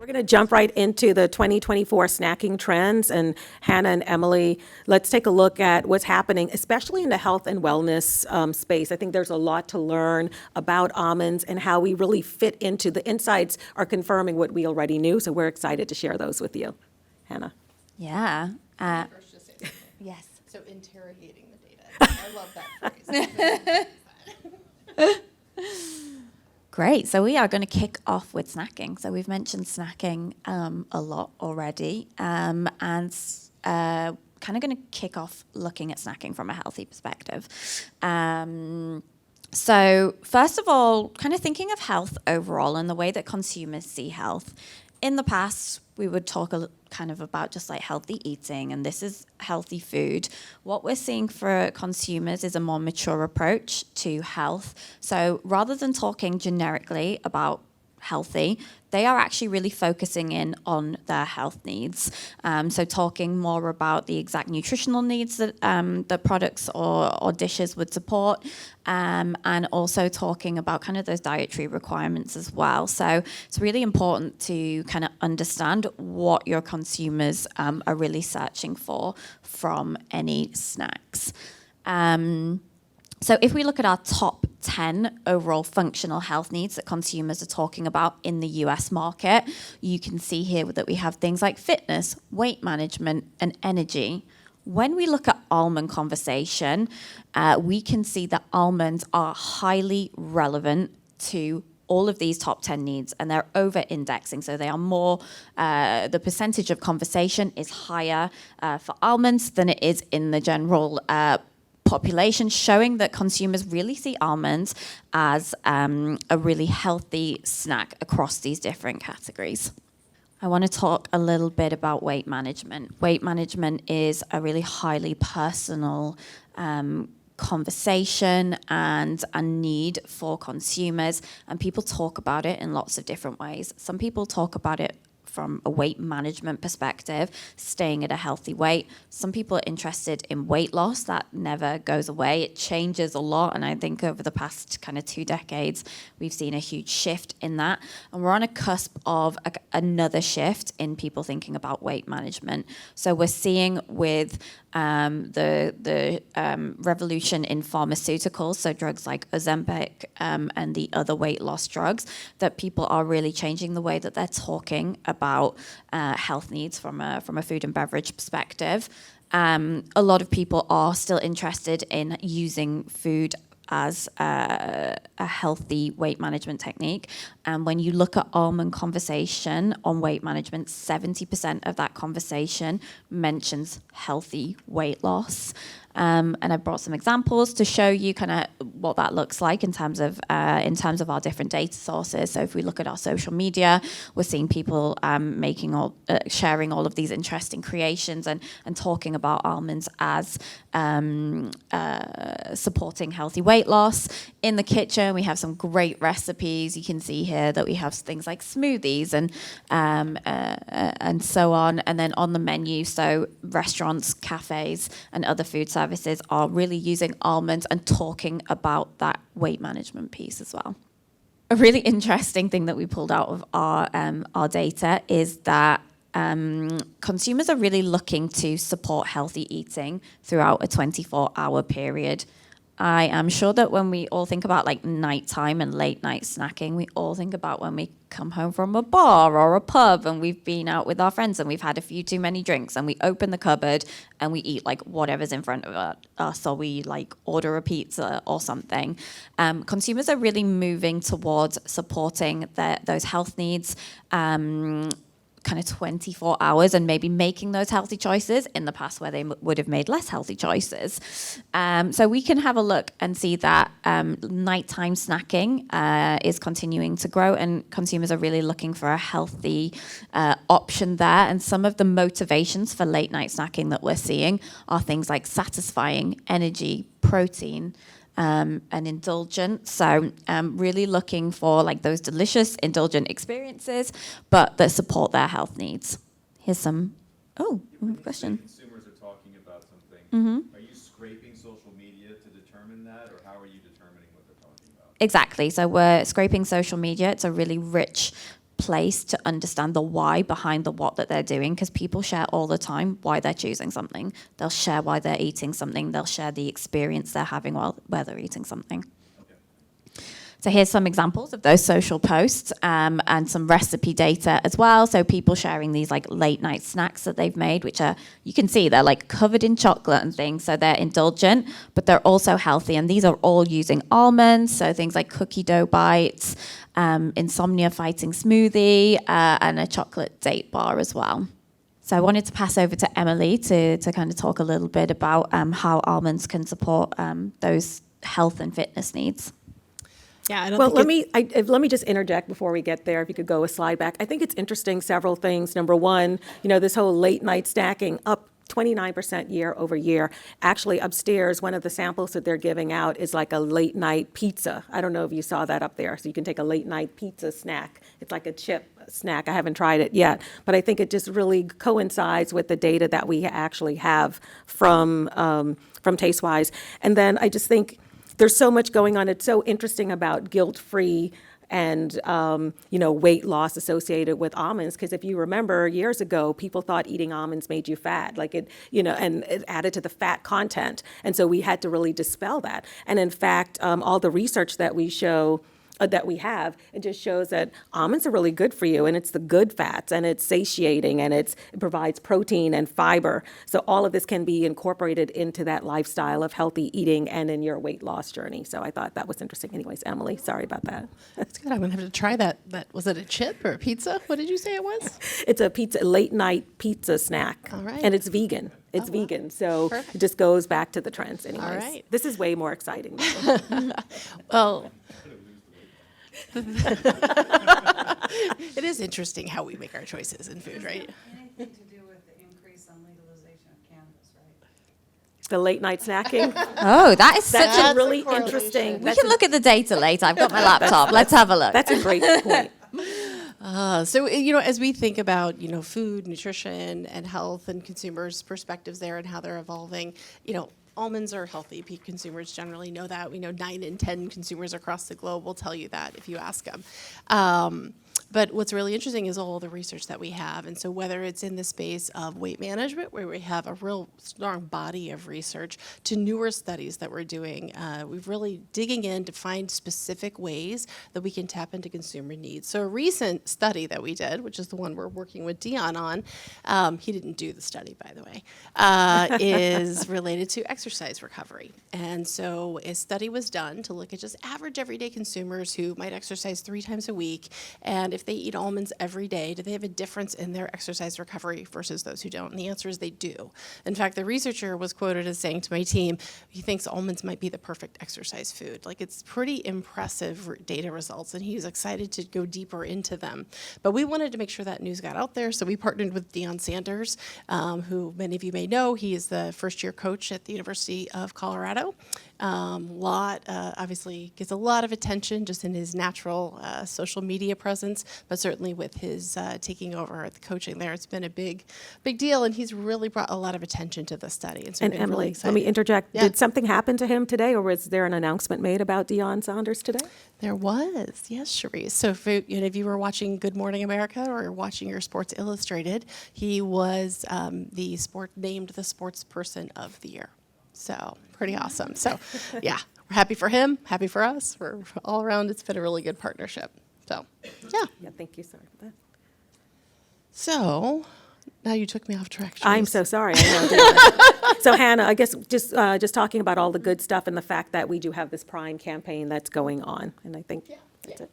We're going to jump right into the 2024 snacking trends. And Hannah and Emily, let's take a look at what's happening, especially in the health and wellness space. I think there's a lot to learn about almonds and how we really fit into the insights are confirming what we already knew. So we're excited to share those with you. Hannah. Yeah. First, just say something. Yes. So interrogating the data. I love that phrase. Great. So we are going to kick off with snacking. So we've mentioned snacking a lot already, and kind of going to kick off looking at snacking from a healthy perspective. So first of all, kind of thinking of health overall and the way that consumers see health. In the past, we would talk kind of about just like healthy eating, and this is healthy food. What we're seeing for consumers is a more mature approach to health. So rather than talking generically about healthy, they are actually really focusing in on their health needs. So talking more about the exact nutritional needs that the products or dishes would support, and also talking about kind of those dietary requirements as well. So it's really important to kind of understand what your consumers are really searching for from any snacks. So if we look at our top 10 overall functional health needs that consumers are talking about in the US market, you can see here that we have things like fitness, weight management, and energy. When we look at almond conversation, we can see that almonds are highly relevant to all of these top 10 needs, and they're over-indexing. So they are more, the percentage of conversation is higher for almonds than it is in the general population, showing that consumers really see almonds as a really healthy snack across these different categories. I want to talk a little bit about weight management. Weight management is a really highly personal conversation and a need for consumers, and people talk about it in lots of different ways. Some people talk about it from a weight management perspective, staying at a healthy weight. Some people are interested in weight loss. That never goes away. It changes a lot. And I think over the past kind of 2 decades, we've seen a huge shift in that. And we're on a cusp of another shift in people thinking about weight management. So we're seeing with the revolution in pharmaceuticals, so drugs like Ozempic and the other weight loss drugs, that people are really changing the way that they're talking about health needs from a food and beverage perspective. A lot of people are still interested in using food as a healthy weight management technique. And when you look at almond conversation on weight management, 70% of that conversation mentions healthy weight loss. And I brought some examples to show you kind of what that looks like in terms of our different data sources. So if we look at our social media, we're seeing people sharing all of these interesting creations and talking about almonds as supporting healthy weight loss. In the kitchen, we have some great recipes. You can see here that we have things like smoothies and so on. And then on the menu, so restaurants, cafes, and other food services are really using almonds and talking about that weight management piece as well. A really interesting thing that we pulled out of our data is that consumers are really looking to support healthy eating throughout a 24-hour period. I am sure that when we all think about like nighttime and late night snacking, we all think about when we come home from a bar or a pub and we've been out with our friends and we've had a few too many drinks and we open the cupboard and we eat like whatever's in front of us, or we like order a pizza or something. Consumers are really moving towards supporting those health needs kind of 24 hours and maybe making those healthy choices in the past where they would have made less healthy choices. So we can have a look and see that nighttime snacking is continuing to grow, and consumers are really looking for a healthy option there. And some of the motivations for late night snacking that we're seeing are things like satisfying, energy, protein, and indulgent. So really looking for like those delicious, indulgent experiences, but that support their health needs. Here's some, question. Consumers are talking about something. Mm-hmm. Are you scraping social media to determine that, or how are you determining what they're talking about? Exactly. So we're scraping social media. It's a really rich place to understand the why behind the what that they're doing, because people share all the time why they're choosing something. They'll share why they're eating something. They'll share the experience they're having while they're eating something. So here's some examples of those social posts and some recipe data as well. So people sharing these like late night snacks that they've made, which are, you can see they're like covered in chocolate and things. So they're indulgent, but they're also healthy. And these are all using almonds. So things like cookie dough bites, insomnia fighting smoothie, and a chocolate date bar as well. So I wanted to pass over to Emily to kind of talk a little bit about how almonds can support those health and fitness needs. Yeah, I don't Well, think let me just interject before we get there. If you could go a slide back. I think it's interesting, several things. Number one, this whole late night snacking up 29% year over year. Actually, upstairs, one of the samples that they're giving out is like a late night pizza. I don't know if you saw that up there. So you can take a late night pizza snack. It's like a chip snack. I haven't tried it yet, but I think it just really coincides with the data that we actually have from Tastewise. And then I just think there's so much going on. It's so interesting about guilt-free and, weight loss associated with almonds. Because if you remember years ago, people thought eating almonds made you fat, like it, and it added to the fat content. And so we had to really dispel that. And in fact, all the research that we show that we have, it just shows that almonds are really good for you, and it's the good fats, and it's satiating, and it provides protein and fiber. So all of this can be incorporated into that lifestyle of healthy eating and in your weight loss journey. So I thought that was interesting. Anyways, Emily, sorry about that. that's good. I'm gonna have to try that. Was it a chip or a pizza? What did you say it was? It's a late night pizza snack. All right. And it's vegan. It's vegan. So Perfect. it just goes back to the trends anyways. All right. This is way more exciting. Well, it is interesting how we make our choices in food, right? Anything to do with the increase on legalization of cannabis, right? The late night snacking. Oh, that is such That's a... a really correlation. interesting. We that's can look at the data later. I've got my laptop. Let's have a look. That's a great point. So, as we think about, food, nutrition, and health and consumers' perspectives there and how they're evolving, almonds are healthy. Consumers generally know that. We know 9 in 10 consumers across the globe will tell you that if you ask them. But what's really interesting is all the research that we have. And so whether it's in the space of weight management, where we have a real strong body of research, to newer studies that we're doing, we're really digging in to find specific ways that we can tap into consumer needs. So a recent study that we did, which is the one we're working with Dion on, he didn't do the study, by the way, is related to exercise recovery. And so a study was done to look at just average everyday consumers who might exercise 3 times a week, and if they eat almonds every day, do they have a difference in their exercise recovery versus those who don't? And the answer is they do. In fact, the researcher was quoted as saying to my team, he thinks almonds might be the perfect exercise food. Like, it's pretty impressive data results, and he's excited to go deeper into them. But we wanted to make sure that news got out there, so we partnered with Deion Sanders, who many of you may know. He is the first-year coach at the University of Colorado. Obviously gets a lot of attention just in his natural social media presence, but certainly with his taking over the coaching there, it's been a big deal, and he's really brought a lot of attention to the study. And so And we've been really Emily, excited. let me interject. Yeah. Did something happen to him today, or was there an announcement made about Deion Sanders today? There was, yes, Cherise. So if you were watching Good Morning America or watching your Sports Illustrated, he was named the Sports Person of the Year. So pretty awesome. So yeah, we're happy for him, happy for us. We're all around. It's been a really good partnership. So yeah. Yeah, thank you. Sorry for that. So now you took me off track. I'm Cherise. so sorry. I know, didn't I? So Hannah, I guess just talking about all the good stuff and the fact that we do have this Prime campaign that's going on, and I think that's it.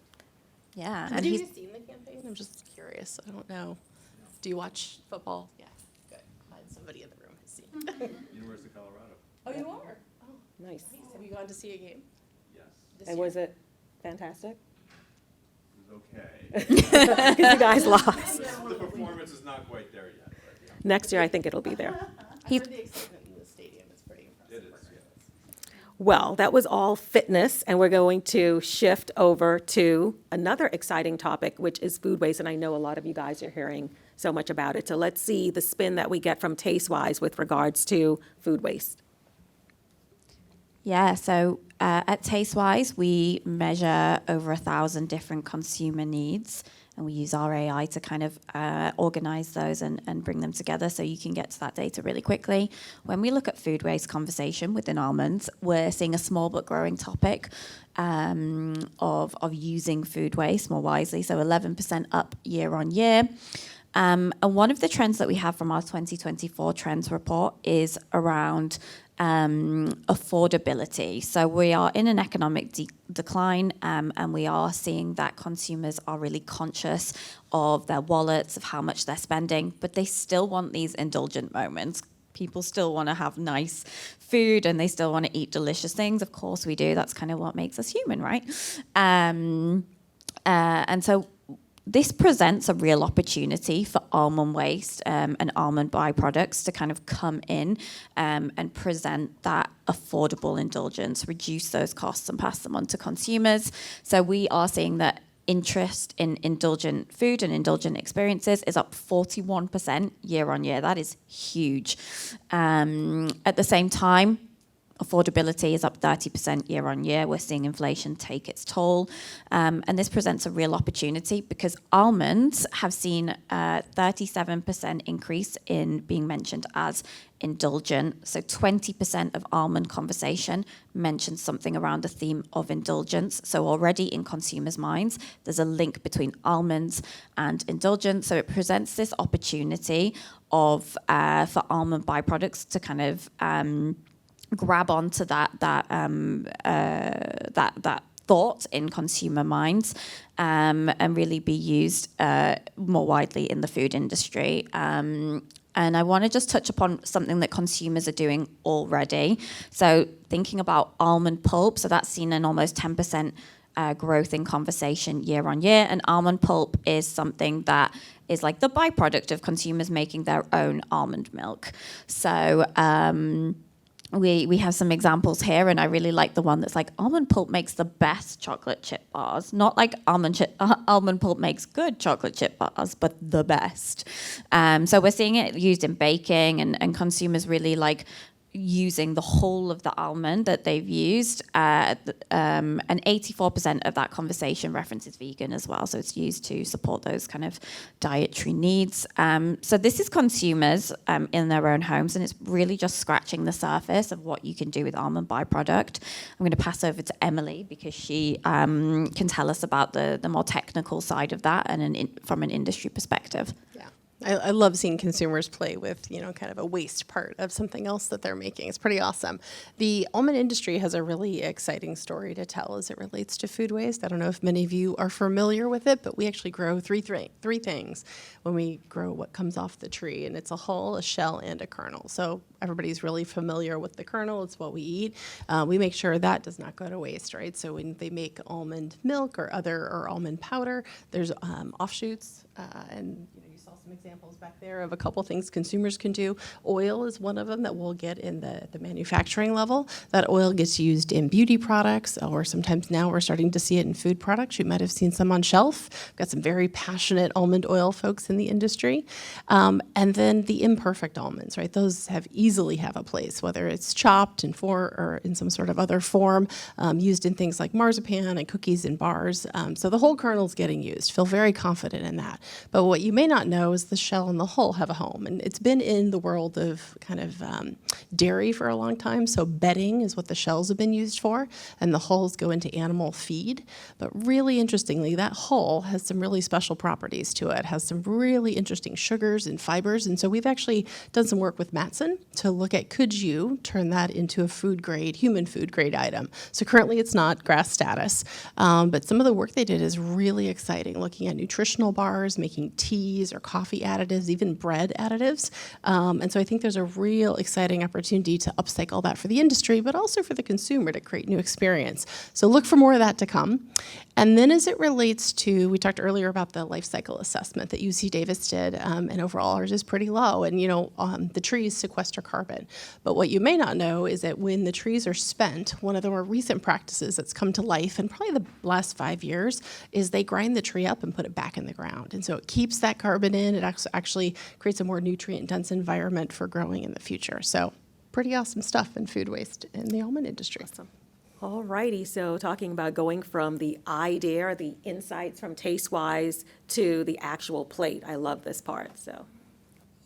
Yeah, Have and you he's... seen the campaign? I'm just curious. I don't know. Do you watch football? Yeah. Good. Glad somebody in the room has seen. University of Colorado. Oh, you are? Oh, Nice. have you gone to see a game? Yes. This And year? was it fantastic? It was okay. Because you guys lost. The performance is not quite there yet, but yeah. Next year, I think it'll be there. I heard the excitement in the stadium is pretty It impressive. is, yes. Well, that was all fitness, and we're going to shift over to another exciting topic, which is food waste, and I know a lot of you guys are hearing so much about it. So let's see the spin that we get from Tastewise with regards to food waste. Yeah, so at Tastewise, we measure over 1,000 different consumer needs and we use our AI to kind of organize those and bring them together so you can get to that data really quickly. When we look at food waste conversation within Almonds, we're seeing a small but growing topic of using food waste more wisely, so 11% up year on year. And one of the trends that we have from our 2024 trends report is around affordability. So we are in an economic decline, and we are seeing that consumers are really conscious of their wallets, of how much they're spending, but they still want these indulgent moments. People still want to have nice food and they still want to eat delicious things. Of course we do. That's kind of what makes us human, right? And so this presents a real opportunity for almond waste and almond byproducts to kind of come in and present that affordable indulgence, reduce those costs and pass them on to consumers. So we are seeing that interest in indulgent food and indulgent experiences is up 41% year on year. That is huge. At the same time, affordability is up 30% year on year. We're seeing inflation take its toll. And this presents a real opportunity because almonds have seen a 37% increase in being mentioned as indulgent. So 20% of almond conversation mentions something around the theme of indulgence. So already in consumers' minds, there's a link between almonds and indulgence. So it presents this opportunity of for almond byproducts to kind of grab onto that thought in consumer minds and really be used more widely in the food industry. And I want to just touch upon something that consumers are doing already. So thinking about almond pulp, so that's seen an almost 10% growth in conversation year on year. And almond pulp is something that is like the byproduct of consumers making their own almond milk. So we have some examples here, and I really like the one that's like almond pulp makes the best chocolate chip bars. Not like almond pulp makes good chocolate chip bars, but the best. So we're seeing it used in baking, and consumers really like using the whole of the almond that they've used, and 84% of that conversation references vegan as well. So it's used to support those kind of dietary needs. So this is consumers in their own homes, and it's really just scratching the surface of what you can do with almond byproduct. I'm going to pass over to Emily because she can tell us about the more technical side of that and from an industry perspective. Yeah. I love seeing consumers play with, kind of a waste part of something else that they're making. It's pretty awesome. The almond industry has a really exciting story to tell as it relates to food waste. I don't know if many of you are familiar with it, but we actually grow three things when we grow what comes off the tree, and it's a hull, a shell, and a kernel. So everybody's really familiar with the kernel. It's what we eat. We make sure that does not go to waste, right? So when they make almond milk or almond powder, there's offshoots, and you saw some examples back there of a couple things consumers can do. Oil is one of them that we'll get in the manufacturing level. That oil gets used in beauty products, or sometimes now we're starting to see it in food products. You might have seen some on shelf. We've got some very passionate almond oil folks in the industry. And then the imperfect almonds, right? Those easily have a place, whether it's chopped or in some sort of other form, used in things like marzipan and cookies and bars. So the whole kernel's getting used. Feel very confident in that. But what you may not know is the shell and the hull have a home. And it's been in the world of kind of dairy for a long time. So bedding is what the shells have been used for, and the hulls go into animal feed. But really interestingly, that hull has some really special properties to it. It has some really interesting sugars and fibers. And so we've actually done some work with Matson to look at, could you turn that into a human food grade item? So currently it's not GRAS status, but some of the work they did is really exciting, looking at nutritional bars, making teas or coffee additives, even bread additives. And so I think there's a real exciting opportunity to upcycle that for the industry, but also for the consumer to create new experience. So look for more of that to come. And then as it relates to, we talked earlier about the life cycle assessment that UC Davis did, and overall ours is pretty low. And the trees sequester carbon. But what you may not know is that when the trees are spent, one of the more recent practices that's come to life in probably the last 5 years is they grind the tree up and put it back in the ground. And so it keeps that carbon in. It actually creates a more nutrient-dense environment for growing in the future. So pretty awesome stuff in food waste in the almond industry. Awesome. All righty, so talking about going from the idea, the insights from Tastewise to the actual plate. I love this part, so.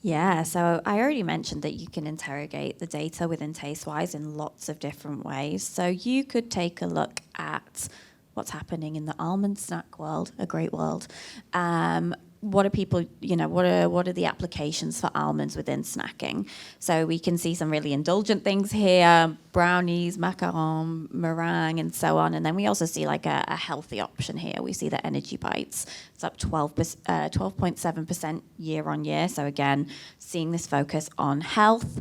Yeah, so I already mentioned that you can interrogate the data within Tastewise in lots of different ways. So you could take a look at what's happening in the almond snack world, a great world. What are people, what are the applications for almonds within snacking? So we can see some really indulgent things here, brownies, macaron, meringue, and so on. And then we also see like a healthy option here. We see the energy bites. It's up 12.7% year on year. So again, seeing this focus on health.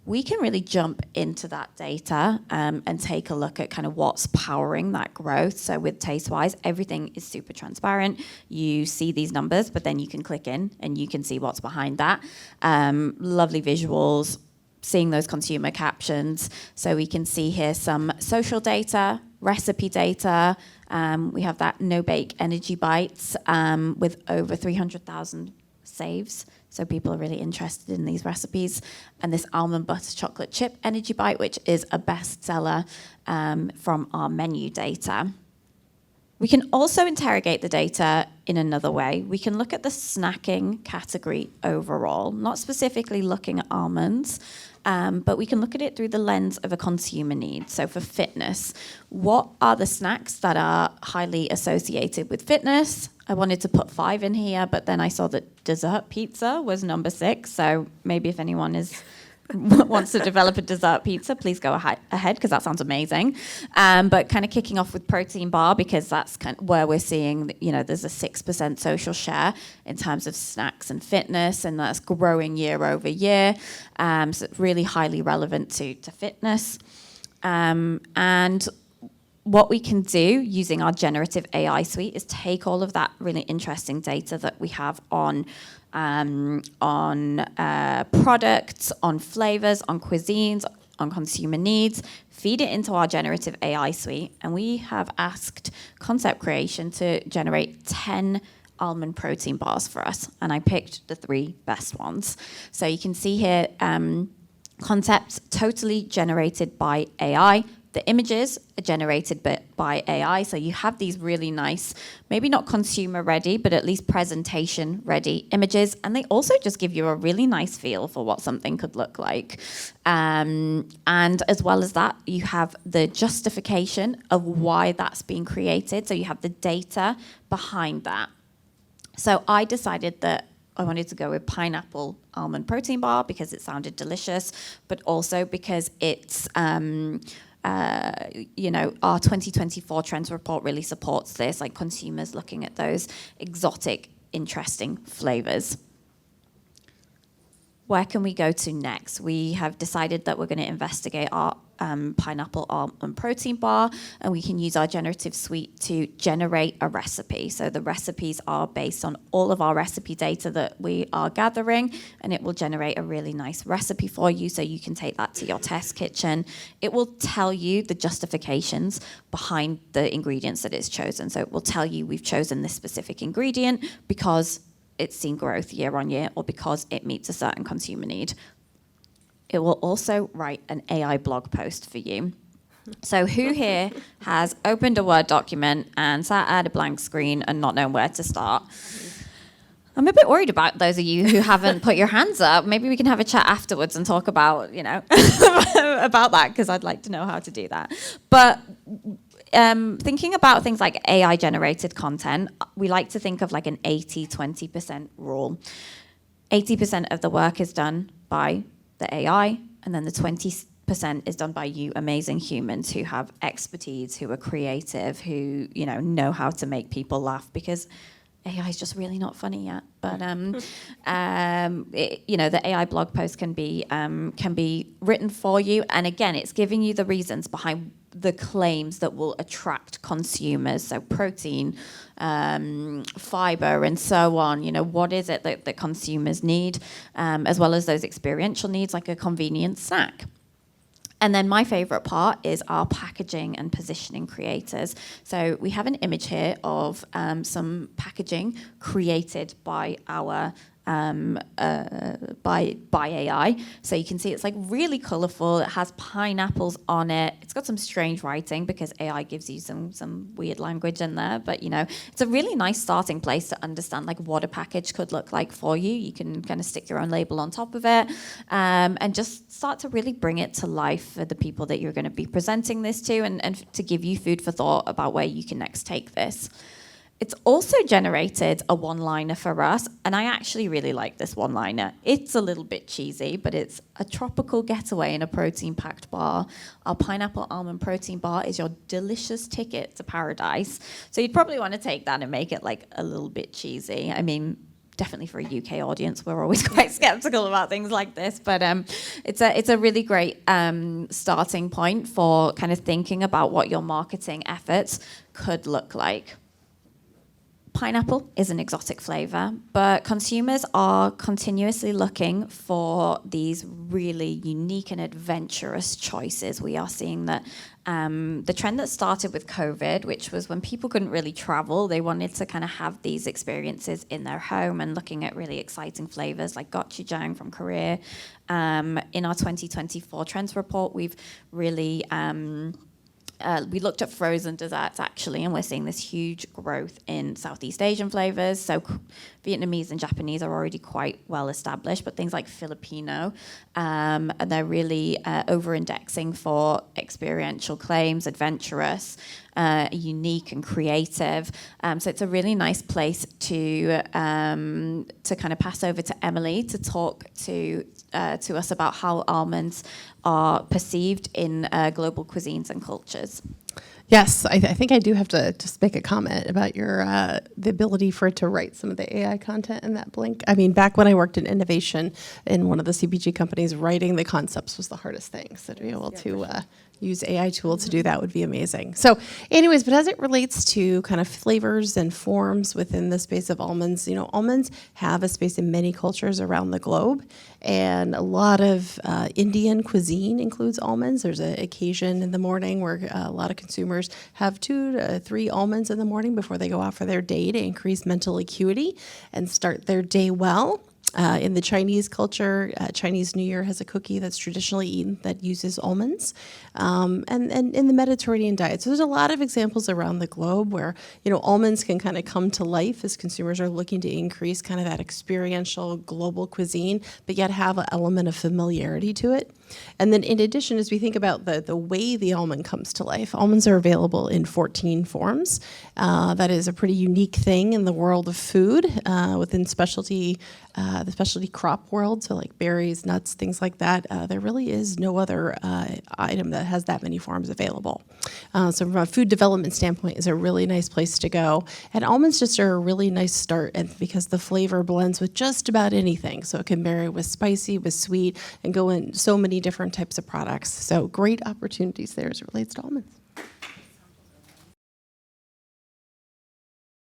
We can really jump into that data and take a look at kind of what's powering that growth. So with Tastewise, everything is super transparent. You see these numbers, but then you can click in and you can see what's behind that. Lovely visuals, seeing those consumer captions. So we can see here some social data, recipe data. We have that no-bake energy bites with over 300,000 saves. So people are really interested in these recipes. And this almond butter chocolate chip energy bite, which is a bestseller from our menu data. We can also interrogate the data in another way. We can look at the snacking category overall, not specifically looking at almonds, but we can look at it through the lens of a consumer need. So for fitness, what are the snacks that are highly associated with fitness? I wanted to put 5 in here, but then I saw that dessert pizza was number 6. So maybe if anyone wants to develop a dessert pizza, please go ahead, because that sounds amazing. But kind of kicking off with protein bar, because that's kind of where we're seeing, there's a 6% social share in terms of snacks and fitness, and that's growing year over year. So it's really highly relevant to fitness. And what we can do using our generative AI suite is take all of that really interesting data that we have on products, on flavors, on cuisines, on consumer needs, feed it into our generative AI suite, and we have asked Concept Creation to generate 10 almond protein bars for us, and I picked the 3 best ones. So you can see here, concepts totally generated by AI. The images are generated by AI, so you have these really nice, maybe not consumer ready, but at least presentation ready images, and they also just give you a really nice feel for what something could look like. And as well as that, you have the justification of why that's being created, so you have the data behind that. So I decided that I wanted to go with pineapple almond protein bar because it sounded delicious, but also because it's our 2024 trends report really supports this, like consumers looking at those exotic, interesting flavors. Where can we go to next? We have decided that we're going to investigate our pineapple almond protein bar, and we can use our generative suite to generate a recipe. So the recipes are based on all of our recipe data that we are gathering, and it will generate a really nice recipe for you, so you can take that to your test kitchen. It will tell you the justifications behind the ingredients that it's chosen. So it will tell you we've chosen this specific ingredient because it's seen growth year on year, or because it meets a certain consumer need. It will also write an AI blog post for you. So who here has opened a Word document and sat at a blank screen and not known where to start? I'm a bit worried about those of you who haven't put your hands up. Maybe we can have a chat afterwards and talk about, about that, because I'd like to know how to do that. But thinking about things like AI-generated content, we like to think of like an 80-20% rule. 80% of the work is done by the AI, and then the 20% is done by you amazing humans who have expertise, who are creative, who know how to make people laugh, because AI is just really not funny yet. But the AI blog post can be written for you, and again, it's giving you the reasons behind the claims that will attract consumers. So protein, fiber, and so on. What is it that consumers need, as well as those experiential needs like a convenient snack. And then my favorite part is our packaging and positioning creators. So we have an image here of some packaging created by our by AI. So you can see it's like really colorful. It has pineapples on it. It's got some strange writing because AI gives you some weird language in there. But, you know, it's a really nice starting place to understand like what a package could look like for you. You can kind of stick your own label on top of it, and just start to really bring it to life for the people that you're going to be presenting this to, and to give you food for thought about where you can next take this. It's also generated a one-liner for us, and I actually really like this one-liner. It's a little bit cheesy, but it's a tropical getaway in a protein-packed bar. Our pineapple almond protein bar is your delicious ticket to paradise. So you'd probably want to take that and make it like a little bit cheesy. I mean, definitely for a UK audience, we're always quite skeptical about things like this, but it's a really great starting point for kind of thinking about what your marketing efforts could look like. Pineapple is an exotic flavor, but consumers are continuously looking for these really unique and adventurous choices. We are seeing that the trend that started with COVID, which was when people couldn't really travel, they wanted to kind of have these experiences in their home, and looking at really exciting flavors like gochujang from Korea. In our 2024 trends report, we've really we looked at frozen desserts actually, and we're seeing this huge growth in Southeast Asian flavors. So Vietnamese and Japanese are already quite well established, but things like Filipino, and they're really over-indexing for experiential claims, adventurous, unique and creative. So it's a really nice place to kind of pass over to Emily to talk to us about how almonds are perceived in global cuisines and cultures. Yes, I think I do have to just make a comment about your the ability for it to write some of the AI content in that blink. I mean, back when I worked in innovation in one of the CPG companies, writing the concepts was the hardest thing. So to be able to use AI tool to do that would be amazing. So anyways, but as it relates to kind of flavors and forms within the space of almonds, you know, almonds have a space in many cultures around the globe, and a lot of Indian cuisine includes almonds. There's an occasion in the morning where a lot of consumers have 2 to 3 almonds in the morning before they go out for their day to increase mental acuity and start their day well. In the Chinese culture, Chinese New Year has a cookie that's traditionally eaten that uses almonds, and in the Mediterranean diet. So there's a lot of examples around the globe where, you know, almonds can kind of come to life as consumers are looking to increase kind of that experiential global cuisine, but yet have an element of familiarity to it. And then in addition, as we think about the way the almond comes to life, almonds are available in 14 forms. That is a pretty unique thing in the world of food within the specialty crop world, so like berries, nuts, things like that. There really is no other item that has that many forms available. So from a food development standpoint, is a really nice place to go. And almonds just are a really nice start, and because the flavor blends with just about anything. So it can vary with spicy, with sweet, and go in so many different types of products. So great opportunities there as it relates to almonds.